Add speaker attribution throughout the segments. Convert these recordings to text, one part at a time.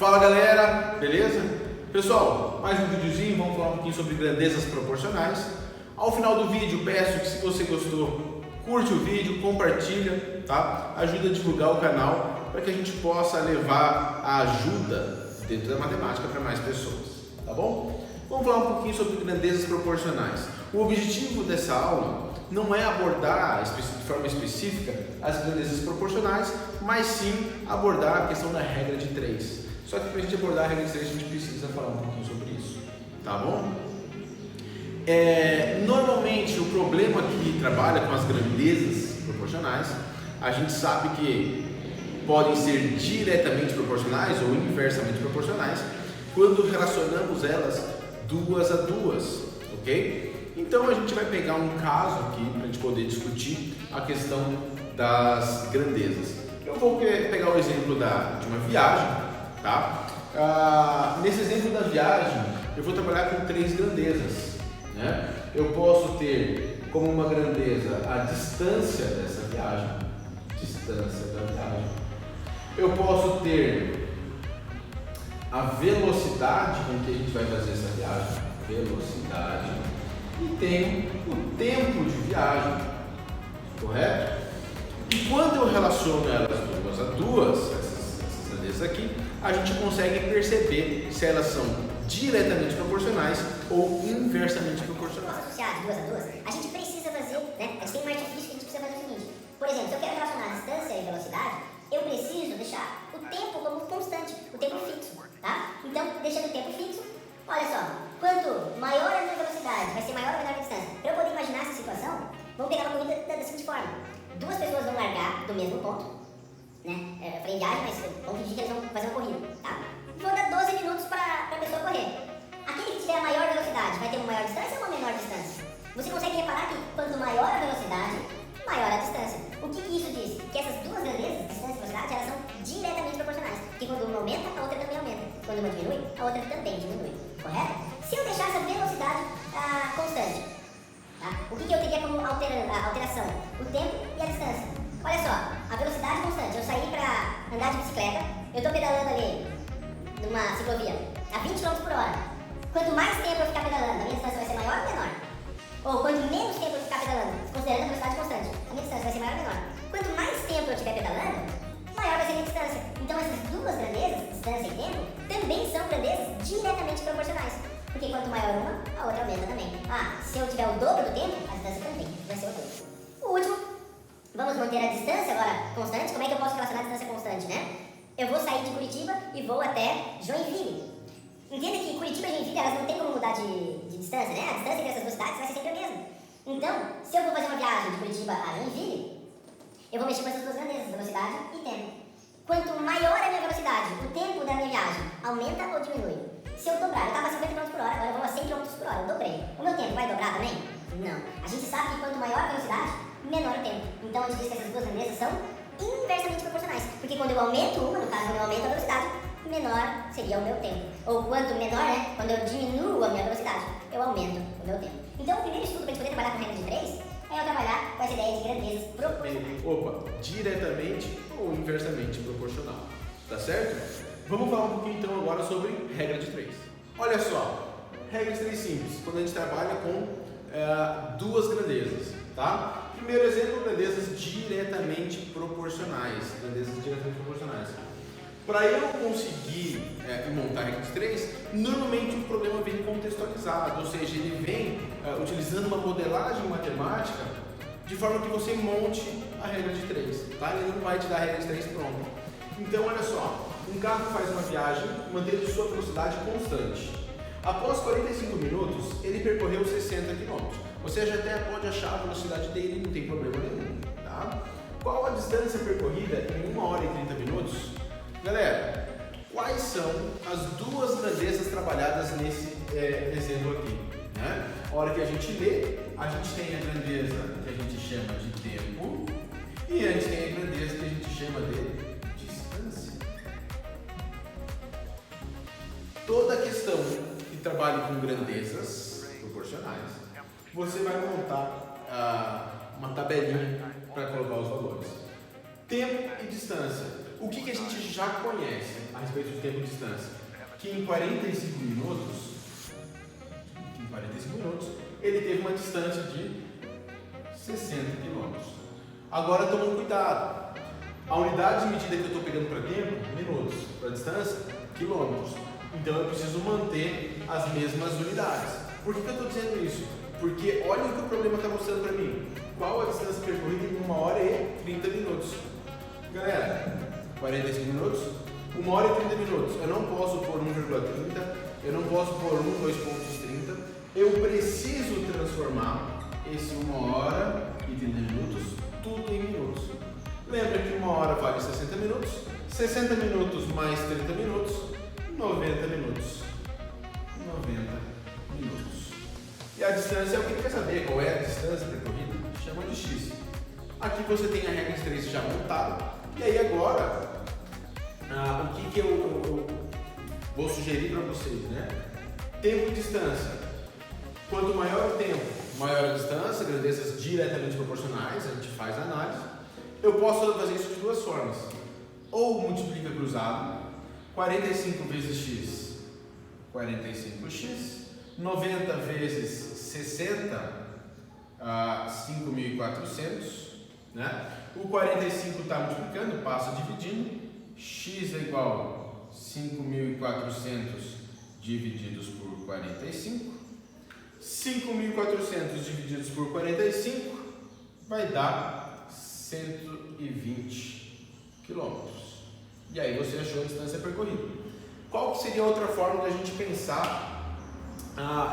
Speaker 1: Fala galera, beleza? Pessoal, mais um videozinho, vamos falar um pouquinho sobre grandezas proporcionais. Ao final do vídeo, peço que se você gostou, curte o vídeo, compartilha, tá? Ajuda a divulgar o canal para que a gente possa levar a ajuda dentro da matemática para mais pessoas, tá bom? Vamos falar um pouquinho sobre grandezas proporcionais. O objetivo dessa aula não é abordar de forma específica as grandezas proporcionais, mas sim abordar a questão da regra de 3. Só que para a gente abordar a regra de 3, a gente precisa falar um pouquinho sobre isso, tá bom? Normalmente o problema que trabalha com as grandezas proporcionais, a gente sabe que podem ser diretamente proporcionais ou inversamente proporcionais quando relacionamos elas duas a duas, ok? Então a gente vai pegar um caso aqui para a gente poder discutir a questão das grandezas. Eu vou pegar o exemplo de uma viagem, tá? Nesse exemplo da viagem, eu vou trabalhar com 3 grandezas, né? Eu posso ter como uma grandeza a distância dessa viagem, Eu posso ter a velocidade com que a gente vai fazer essa viagem, velocidade, e tenho o tempo de viagem, correto? E quando eu relaciono elas duas a duas, essas grandezas aqui, a gente consegue perceber se elas são diretamente proporcionais ou inversamente proporcionais.
Speaker 2: Associar duas a duas, a gente precisa fazer, né? A gente tem um artifício que a gente precisa fazer o seguinte. Por exemplo, se eu quero relacionar a distância e velocidade, eu preciso deixar o tempo como constante, o tempo fixo, tá? Então, deixando o tempo fixo, olha só, quanto maior a minha velocidade, vai ser maior ou menor a distância. Para eu poder imaginar essa situação, vamos pegar uma corrida da seguinte forma. 2 pessoas vão largar do mesmo ponto, né? Eu falei viagem, mas vamos fingir que eles vão fazer uma corrida, tá? Vou dar 12 minutos para a pessoa correr. Aquele que tiver a maior velocidade vai ter uma maior distância ou uma menor distância? Você consegue reparar que quanto maior a velocidade, maior a distância. O que isso diz? Que essas duas grandezas, distância e velocidade, elas são diretamente proporcionais. Porque quando uma aumenta, a outra também aumenta. Quando uma diminui, a outra também diminui. Correto? Se eu deixar essa velocidade constante, tá? O que eu teria como alteração? O tempo e a distância. Olha só, a velocidade constante. Eu saí para andar de bicicleta, eu estou pedalando ali numa ciclovia a 20 km por hora. Quanto mais tempo eu ficar pedalando, a minha distância vai ser maior ou menor? Ou quanto menos tempo eu ficar pedalando, considerando a velocidade constante, a minha distância vai ser maior ou menor? Quanto mais tempo eu estiver pedalando, maior vai ser a minha distância. Então essas duas grandezas, distância e tempo, também são grandezas diretamente proporcionais. Porque quanto maior uma, a outra aumenta também. Se eu tiver o dobro do tempo, a distância também vai ser o dobro. O último, vamos manter a distância agora constante. Como é que eu posso relacionar a distância constante, né? Eu vou sair de Curitiba e vou até Joinville. Entenda que Curitiba e Joinville, elas não tem como mudar de distância, né? A distância entre essas duas cidades vai ser sempre a mesma. Então, se eu vou fazer uma viagem de Curitiba a Joinville, eu vou mexer com essas duas grandezas, velocidade e tempo. Quanto maior a minha velocidade, o tempo da minha viagem aumenta ou diminui? Se eu dobrar, eu estava a 50 km por hora, agora eu vou a 100 km por hora, eu dobrei. O meu tempo vai dobrar também? Não. A gente sabe que quanto maior a velocidade, menor o tempo. Então, a gente diz que essas duas grandezas são inversamente proporcionais. Porque quando eu aumento uma, no caso, quando eu aumento a velocidade, menor seria o meu tempo. Ou quanto menor, né? Quando eu diminuo a minha velocidade, eu aumento o meu tempo. Então, o primeiro estudo para a gente poder trabalhar com regra de 3 é eu trabalhar com essa ideia de grandezas proporcionais.
Speaker 1: Diretamente ou inversamente proporcional, tá certo? Vamos falar um pouquinho então agora sobre regra de 3. Olha só, regra de 3 simples, quando a gente trabalha com duas grandezas, tá? Primeiro exemplo, grandezas diretamente proporcionais. Para eu conseguir montar a regra de 3, normalmente o problema vem contextualizado, ou seja, ele vem utilizando uma modelagem matemática de forma que você monte a regra de 3, tá? Ele não vai te dar a regra de 3 pronta. Então, olha só, um carro faz uma viagem mantendo sua velocidade constante. Após 45 minutos, ele percorreu 60 km. Você já até pode achar a velocidade dele, não tem problema nenhum, tá? Qual a distância percorrida em 1 hora e 30 minutos? Galera, quais são as duas grandezas trabalhadas nesse exemplo aqui, né? A hora que a gente lê, a gente tem a grandeza que a gente chama de tempo e a gente tem a grandeza que a gente chama de distância. Toda questão que trabalha com grandezas proporcionais, você vai montar uma tabelinha para colocar os valores. Tempo e distância. o que a gente já conhece a respeito do tempo e distância? Que em 45 minutos, ele teve uma distância de 60 km. Agora toma cuidado. A unidade de medida que eu estou pegando para tempo, minutos, para distância, quilômetros. Então eu preciso manter as mesmas unidades. Por que eu estou dizendo isso? Porque olha o que o problema está mostrando para mim. Qual a distância percorrida em 1 hora e 30 minutos? Galera, 45 minutos, 1 hora e 30 minutos. Eu não posso pôr 1,30, eu não posso pôr 2 pontos 30. Eu preciso transformar esse 1 hora e 30 minutos tudo em minutos. Lembra que 1 hora vale 60 minutos, 60 minutos mais 30 minutos, 90 minutos. 90 minutos. E a distância é o que ele quer saber, qual é a distância percorrida? Chama de x. Aqui você tem a regra de 3 já montada. E aí agora, o que eu vou sugerir para vocês, né? Tempo e distância. Quanto maior o tempo, maior a distância, grandezas diretamente proporcionais, a gente faz a análise. Eu posso fazer isso de 2 formas. Ou multiplica cruzado, 45 vezes x, 45x, 90 vezes 60, 5.400, né? O 45 está multiplicando, passa dividindo, x é igual a 5.400 divididos por 45, 5.400 divididos por 45 vai dar 120 quilômetros. E aí você achou a distância percorrida. Qual que seria outra forma da gente pensar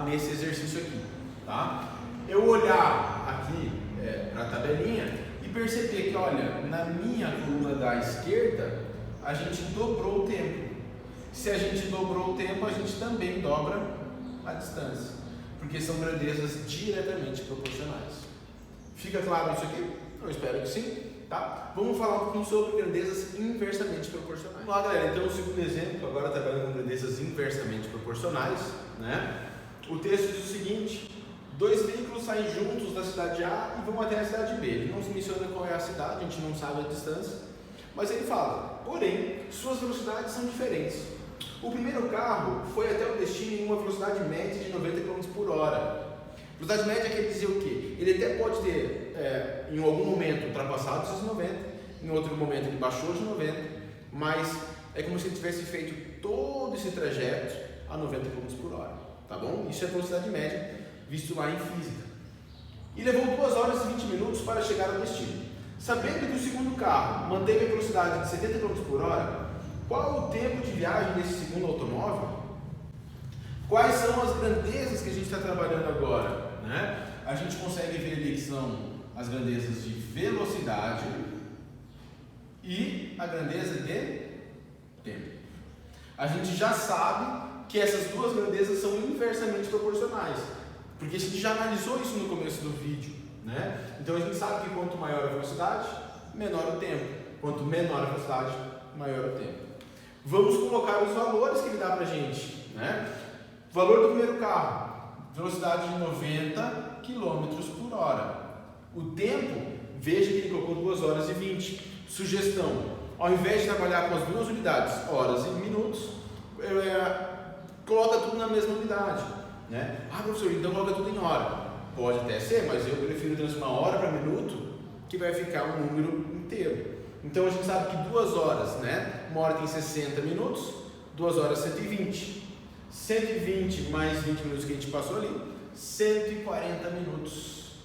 Speaker 1: nesse exercício aqui? Tá? Eu olhar aqui para a tabelinha e perceber que, olha, na minha coluna da esquerda, a gente dobrou o tempo. Se a gente dobrou o tempo, a gente também dobra a distância, porque são grandezas diretamente proporcionais. Fica claro isso aqui? Eu espero que sim. Tá? Vamos falar um pouquinho sobre grandezas inversamente proporcionais. Vamos lá, galera. Então, o segundo exemplo, agora trabalhando com grandezas inversamente proporcionais, né? O texto diz o seguinte: 2 veículos saem juntos da cidade A e vão até a cidade B. Ele não se menciona qual é a cidade, a gente não sabe a distância, mas ele fala, porém, suas velocidades são diferentes. O primeiro carro foi até o destino em uma velocidade média de 90 km por hora. Velocidade média quer dizer o quê? Ele até pode ter, em algum momento, ultrapassado esses 90, em outro momento ele baixou de 90, mas é como se ele tivesse feito todo esse trajeto a 90 km por hora, tá bom? Isso é velocidade média, visto lá em física. E levou 2 horas e 20 minutos para chegar ao destino. Sabendo que o segundo carro manteve a velocidade de 70 km por hora, qual o tempo de viagem desse segundo automóvel? Quais são as grandezas que a gente está trabalhando agora? Né? A gente consegue ver ali que são as grandezas de velocidade e a grandeza de tempo. A gente já sabe que essas duas grandezas são inversamente proporcionais, porque a gente já analisou isso no começo do vídeo, né? Então a gente sabe que quanto maior a velocidade, menor o tempo. Quanto menor a velocidade, maior o tempo. Vamos colocar os valores que ele dá pra gente, né? Valor do primeiro carro, velocidade de 90 km por hora. O tempo, veja que ele colocou 2 horas e 20. Sugestão, ao invés de trabalhar com as duas unidades, horas e minutos, coloca tudo na mesma unidade, né? Professor, então coloca tudo em hora. Pode até ser, mas eu prefiro transformar hora para minuto, que vai ficar um número inteiro. Então a gente sabe que 2 horas, né? 1 hora tem 60 minutos, 2 horas 120. 120 mais 20 minutos que a gente passou ali, 140 minutos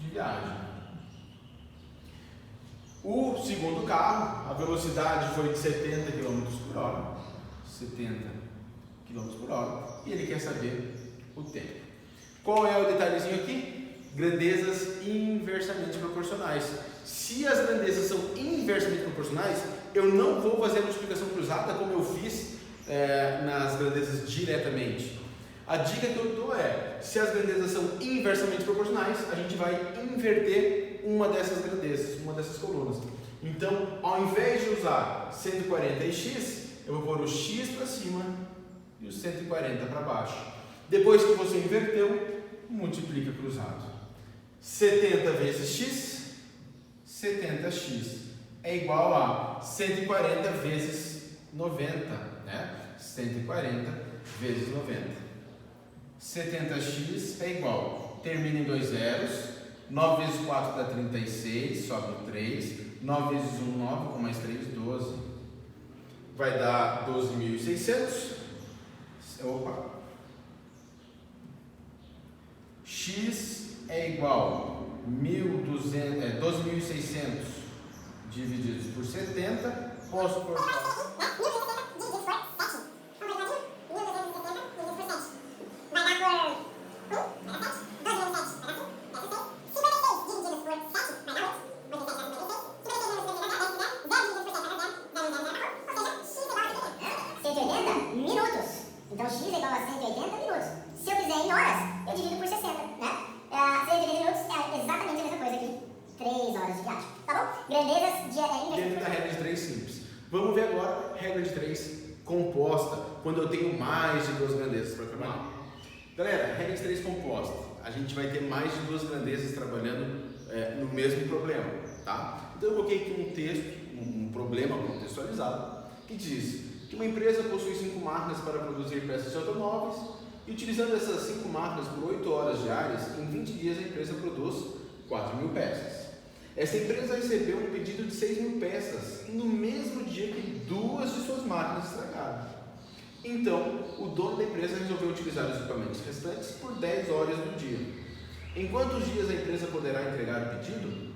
Speaker 1: de viagem. O segundo carro, a velocidade foi de 70 km por hora. 70 km por hora. E ele quer saber o tempo. Qual é o detalhezinho aqui? Grandezas inversamente proporcionais. Se as grandezas são inversamente proporcionais, eu não vou fazer a multiplicação cruzada como eu fiz nas grandezas diretamente. A dica que eu dou é, se as grandezas são inversamente proporcionais, a gente vai inverter uma dessas grandezas, uma dessas colunas. Então, ao invés de usar 140 e x, eu vou pôr o x para cima e o 140 para baixo. Depois que você inverteu, multiplica cruzado. 70 vezes x, 70x é igual a 140 vezes 90, né? 140 vezes 90. 70x é igual, termina em 2 zeros, 9 vezes 4 dá 36, sobe 3, 9 vezes 1, 9, com mais 3, 12. Vai dar 12.600. Opa! X é igual a 12.600 divididos por 70, posso cortar.
Speaker 2: Então x é igual a 180 minutos. Se eu quiser em horas, eu divido por 60, né? 180 minutos é exatamente a mesma coisa que 3 horas de viagem, tá bom? Grandezas de
Speaker 1: dentro da regra de 3 simples. Vamos ver agora a regra de 3 composta, quando eu tenho mais de 2 grandezas para trabalhar. Galera, regra de 3 composta, a gente vai ter mais de 2 grandezas trabalhando no mesmo problema, tá? Então eu coloquei aqui um texto, um problema contextualizado, que diz que uma empresa possui 5 máquinas para produzir peças de automóveis e utilizando essas 5 máquinas por 8 horas diárias, em 20 dias a empresa produz 4.000 peças. Essa empresa recebeu um pedido de 6.000 peças no mesmo dia que 2 de suas máquinas estragaram. Então, o dono da empresa resolveu utilizar os equipamentos restantes por 10 horas do dia. Em quantos dias a empresa poderá entregar o pedido?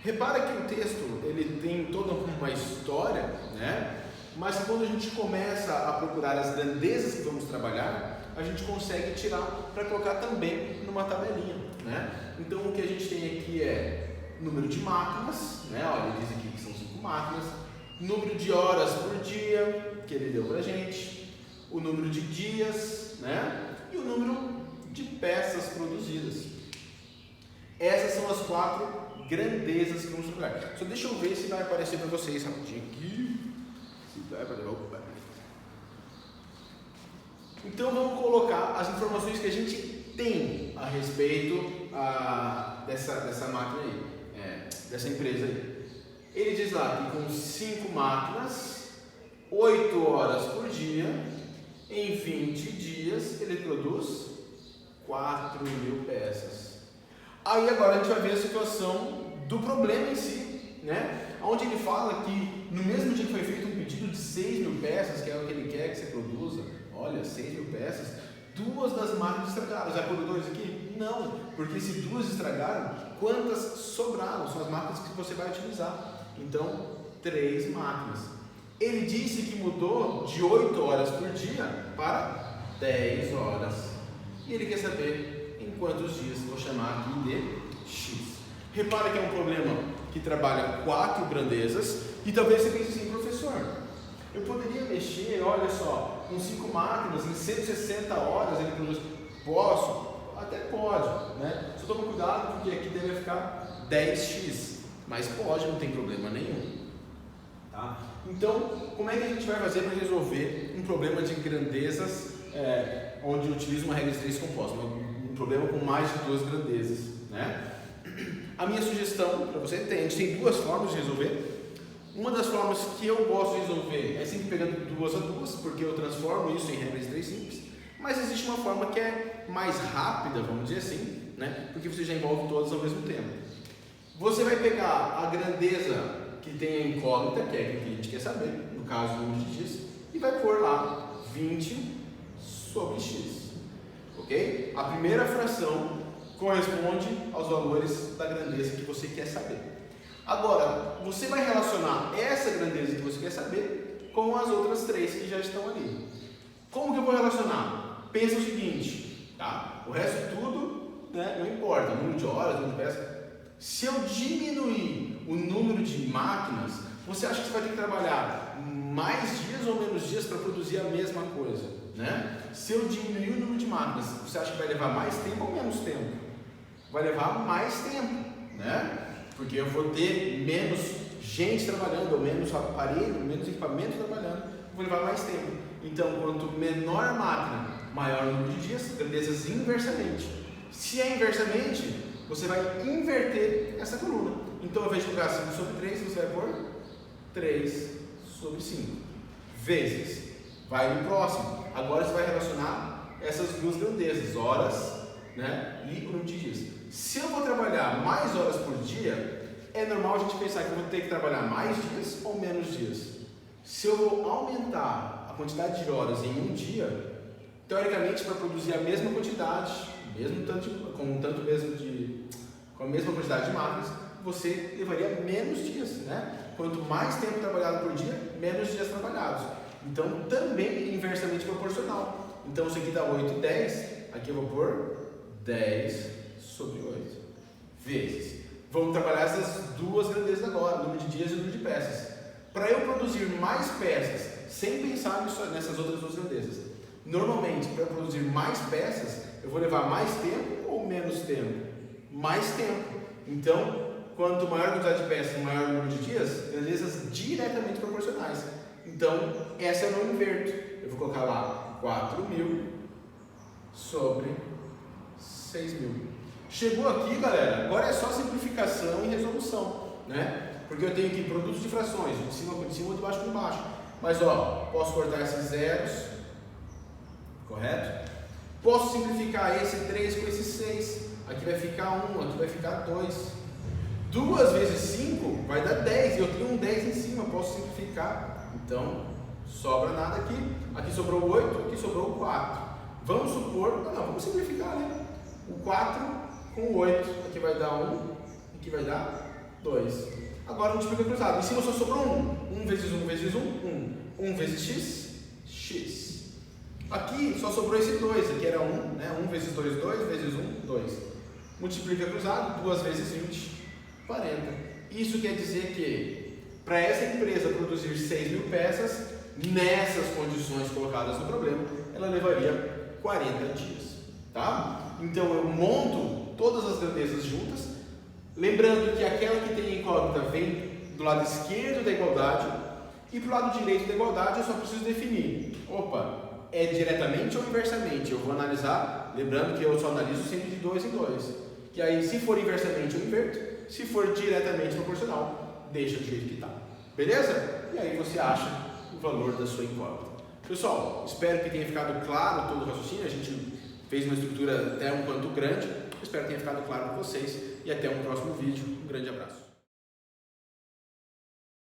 Speaker 1: Repara que o texto ele tem toda uma história, né? Mas quando a gente começa a procurar as grandezas que vamos trabalhar, a gente consegue tirar para colocar também numa tabelinha, né? Então o que a gente tem aqui é número de máquinas, né? Olha, ele diz aqui que são 5 máquinas, número de horas por dia que ele deu para a gente, o número de dias, né? E o número de peças produzidas. Essas são as 4 grandezas que vamos trabalhar. Só deixa eu ver se vai aparecer para vocês rapidinho aqui. Então vamos colocar as informações que a gente tem a respeito dessa máquina aí, dessa empresa aí. Ele diz lá que com 5 máquinas, 8 horas por dia, em 20 dias ele produz 4.000 peças. Aí agora a gente vai ver a situação do problema em si, né? Onde ele fala que no mesmo dia que foi feito um pedido de 6.000 peças, que é o que ele quer que você produza, olha, 6.000 peças, 2 das máquinas estragaram. Já produziu 2 aqui? Não, porque se 2 estragaram, quantas sobraram? São as máquinas que você vai utilizar. Então, 3 máquinas. Ele disse que mudou de 8 horas por dia para 10 horas. E ele quer saber em quantos dias. Vou chamar aqui de X. Repara que é um problema que trabalha 4 grandezas e talvez você pense assim, professor, eu poderia mexer, olha só, com 5 máquinas, em 160 horas ele produz. Posso? Até pode, né? Só toma cuidado porque aqui deve ficar 10x, mas pode, não tem problema nenhum. Tá? Então, como é que a gente vai fazer para resolver um problema de grandezas onde utiliza uma regra de 3 composta, um problema com mais de 2 grandezas, né? A minha sugestão para você, a gente tem 2 formas de resolver. Uma das formas que eu gosto de resolver é sempre pegando 2 a 2, porque eu transformo isso em regras de 3 simples. Mas existe uma forma que é mais rápida, vamos dizer assim, né? Porque você já envolve todas ao mesmo tempo. Você vai pegar a grandeza que tem a incógnita, que é a que a gente quer saber, no caso do número de dias, e vai pôr lá 20 sobre x. Ok? A primeira fração corresponde aos valores da grandeza que você quer saber. Agora, você vai relacionar essa grandeza que você quer saber com as outras 3 que já estão ali. Como que eu vou relacionar? Pensa o seguinte, tá? O resto tudo, né, não importa, número de horas, número de peças. Se eu diminuir o número de máquinas, você acha que você vai ter que trabalhar mais dias ou menos dias para produzir a mesma coisa, né? Se eu diminuir o número de máquinas, você acha que vai levar mais tempo ou menos tempo? Vai levar mais tempo, né? Porque eu vou ter menos gente trabalhando, ou menos aparelho, menos equipamento trabalhando, vou levar mais tempo. Então, quanto menor a máquina, maior o número de dias, grandezas inversamente. Se é inversamente, você vai inverter essa coluna. Então, ao invés de colocar 5 sobre 3, você vai pôr 3 sobre 5. Vezes. Vai no próximo. Agora você vai relacionar essas duas grandezas, horas, né, e o número de dias. Se eu vou trabalhar mais horas por dia, é normal a gente pensar que eu vou ter que trabalhar mais dias ou menos dias. Se eu vou aumentar a quantidade de horas em um dia, teoricamente, para produzir a mesma quantidade, com a mesma quantidade de máquinas, você levaria menos dias, né? Quanto mais tempo trabalhado por dia, menos dias trabalhados. Então, também é inversamente proporcional. Então, isso aqui dá 8, 10. Aqui eu vou pôr 10 sobre 8. Vezes. Vamos trabalhar essas duas grandezas agora, o número de dias e o número de peças. Para eu produzir mais peças, sem pensar nessas outras duas grandezas. Normalmente, para produzir mais peças, eu vou levar mais tempo ou menos tempo? Mais tempo. Então, quanto maior a quantidade de peças, maior o número de dias, grandezas diretamente proporcionais. Então, essa eu não inverto. Eu vou colocar lá 4.000 sobre 6.000. Chegou aqui, galera, agora é só simplificação e resolução, né? Porque eu tenho aqui produtos de frações, de cima com de cima, de baixo com baixo. Mas, ó, posso cortar esses zeros, correto? Posso simplificar esse 3 com esse 6. Aqui vai ficar 1, aqui vai ficar 2. 2 vezes 5 vai dar 10, e eu tenho um 10 em cima, posso simplificar. Então, sobra nada aqui. Aqui sobrou 8, aqui sobrou 4. Vamos supor, vamos simplificar, né? O 4 com o 8, aqui vai dar 1, aqui vai dar 2. Agora multiplica cruzado. Em cima só sobrou 1. 1 vezes 1 vezes 1, 1. 1 vezes x, x. Aqui só sobrou esse 2, aqui era 1, né? 1 vezes 2, 2 vezes 1, 2. Multiplica cruzado, 2 vezes 20, 40. Isso quer dizer que, para essa empresa produzir 6.000 peças, nessas condições colocadas no problema, ela levaria 40 dias. Tá? Então eu monto todas as grandezas juntas, lembrando que aquela que tem incógnita vem do lado esquerdo da igualdade, e para o lado direito da igualdade eu só preciso definir, é diretamente ou inversamente? Eu vou analisar, lembrando que eu só analiso sempre de 2 em 2. Que aí, se for inversamente, eu inverto. Se for diretamente proporcional, deixa do jeito que está. Beleza? E aí você acha o valor da sua incógnita. Pessoal, espero que tenha ficado claro todo o raciocínio. A gente fez uma estrutura até um quanto grande. Espero que tenha ficado claro para vocês. E até um próximo vídeo. Um grande abraço.